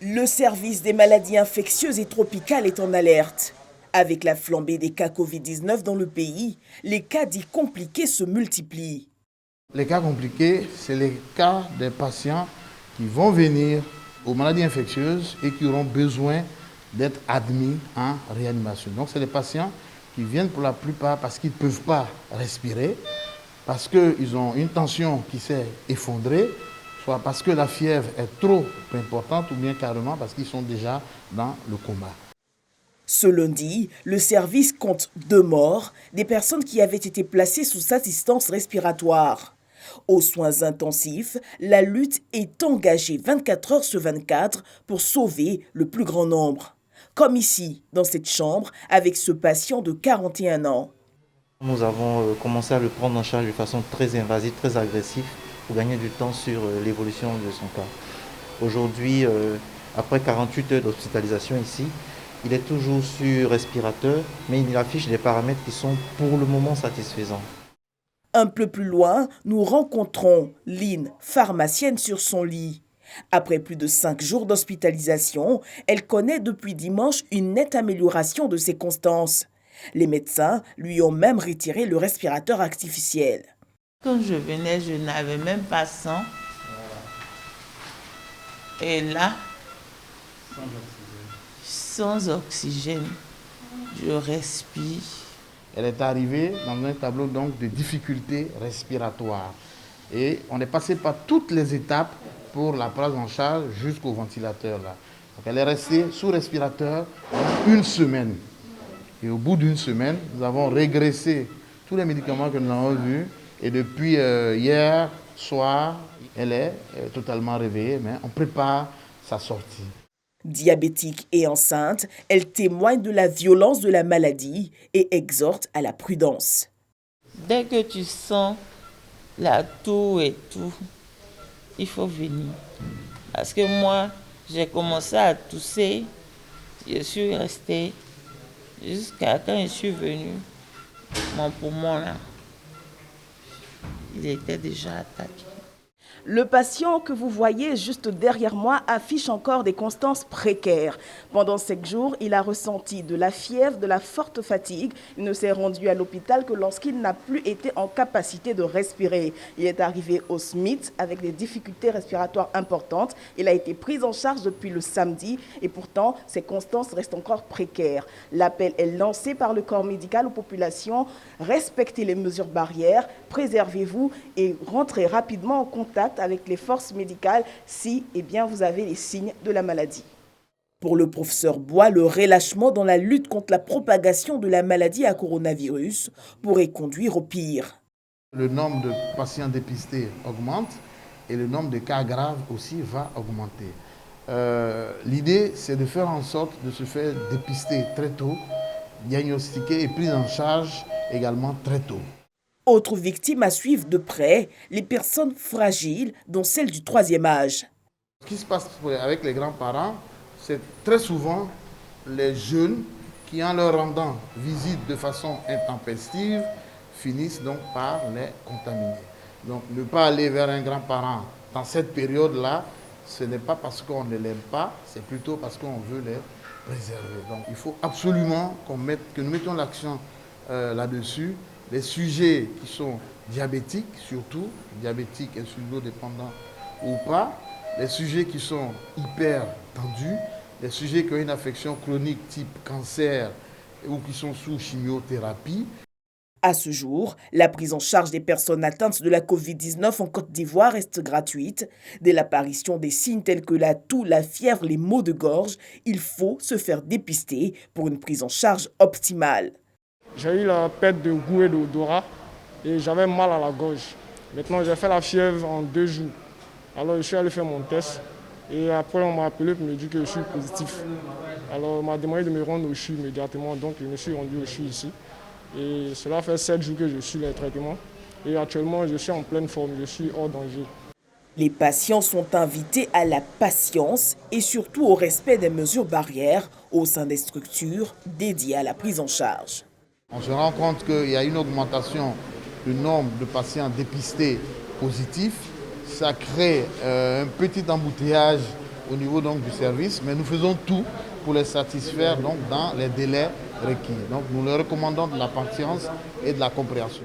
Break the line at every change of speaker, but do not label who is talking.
Le service des maladies infectieuses et tropicales est en alerte. Avec la flambée des cas Covid-19 dans le pays, les cas dits compliqués se multiplient.
Les cas compliqués, c'est les cas des patients qui vont venir aux maladies infectieuses et qui auront besoin d'être admis en réanimation. Donc, c'est des patients qui viennent pour la plupart parce qu'ils ne peuvent pas respirer, parce qu'ils ont une tension qui s'est effondrée, soit parce que la fièvre est trop importante ou bien carrément parce qu'ils sont déjà dans le coma.
Ce lundi, le service compte 2 morts, des personnes qui avaient été placées sous assistance respiratoire. Aux soins intensifs, la lutte est engagée 24 heures sur 24 pour sauver le plus grand nombre. Comme ici, dans cette chambre, avec ce patient de 41 ans.
Nous avons commencé à le prendre en charge de façon très invasive, très agressive, pour gagner du temps sur l'évolution de son cas. Aujourd'hui, après 48 heures d'hospitalisation ici, il est toujours sur respirateur, mais il affiche des paramètres qui sont pour le moment satisfaisants.
Un peu plus loin, nous rencontrons Lynn, pharmacienne sur son lit. Après plus de 5 jours d'hospitalisation, elle connaît depuis dimanche une nette amélioration de ses constances. Les médecins lui ont même retiré le respirateur artificiel.
Quand je venais, je n'avais même pas sang. Et là, sans oxygène, je respire.
Elle est arrivée dans un tableau donc de difficultés respiratoires. Et on est passé par toutes les étapes pour la prise en charge jusqu'au ventilateur. Là. Donc elle est restée sous respirateur pendant 1 semaine. Et au bout d'1 semaine, nous avons régressé tous les médicaments que nous avons vus. Et depuis hier soir, elle est totalement réveillée, mais on prépare sa sortie.
Diabétique et enceinte, elle témoigne de la violence de la maladie et exhorte à la prudence.
Dès que tu sens la toux et tout, il faut venir. Parce que moi, j'ai commencé à tousser, je suis restée jusqu'à quand je suis venue, mon poumon là, il était déjà attaqué.
Le patient que vous voyez juste derrière moi affiche encore des constances précaires. Pendant 5 jours, il a ressenti de la fièvre, de la forte fatigue. Il ne s'est rendu à l'hôpital que lorsqu'il n'a plus été en capacité de respirer. Il est arrivé au SMIC avec des difficultés respiratoires importantes. Il a été pris en charge depuis le samedi et pourtant, ses constances restent encore précaires. L'appel est lancé par le corps médical aux populations. Respectez les mesures barrières, préservez-vous et rentrez rapidement en contact avec les forces médicales si vous avez les signes de la maladie. Pour le professeur Bois, le relâchement dans la lutte contre la propagation de la maladie à coronavirus pourrait conduire au pire.
Le nombre de patients dépistés augmente et le nombre de cas graves aussi va augmenter. L'idée, c'est de faire en sorte de se faire dépister très tôt, diagnostiquer et prise en charge également très tôt.
Autre victime à suivre de près, les personnes fragiles, dont celles du 3e âge.
Ce qui se passe avec les grands-parents, c'est très souvent les jeunes qui, en leur rendant visite de façon intempestive, finissent donc par les contaminer. Donc ne pas aller vers un grand-parent dans cette période-là, ce n'est pas parce qu'on ne l'aime pas, c'est plutôt parce qu'on veut les préserver. Donc il faut absolument que nous mettions l'accent là-dessus. Les sujets qui sont diabétiques, surtout, diabétiques, insulino-dépendants ou pas, les sujets qui sont hyper tendus, les sujets qui ont une affection chronique type cancer ou qui sont sous chimiothérapie.
À ce jour, la prise en charge des personnes atteintes de la Covid-19 en Côte d'Ivoire reste gratuite. Dès l'apparition des signes tels que la toux, la fièvre, les maux de gorge, il faut se faire dépister pour une prise en charge optimale.
J'ai eu la perte de goût et d'odorat et j'avais mal à la gorge. Maintenant, j'ai fait la fièvre en 2 jours. Alors, je suis allé faire mon test et après, on m'a appelé pour me dire que je suis positif. Alors, on m'a demandé de me rendre au CHU immédiatement, donc je me suis rendu au CHU ici. Et cela fait 7 jours que je suis les traitements et actuellement, je suis en pleine forme, je suis hors danger.
Les patients sont invités à la patience et surtout au respect des mesures barrières au sein des structures dédiées à la prise en charge.
On se rend compte qu'il y a une augmentation du nombre de patients dépistés positifs. Ça crée un petit embouteillage au niveau donc, du service, mais nous faisons tout pour les satisfaire donc, dans les délais requis. Donc nous leur recommandons de la patience et de la compréhension.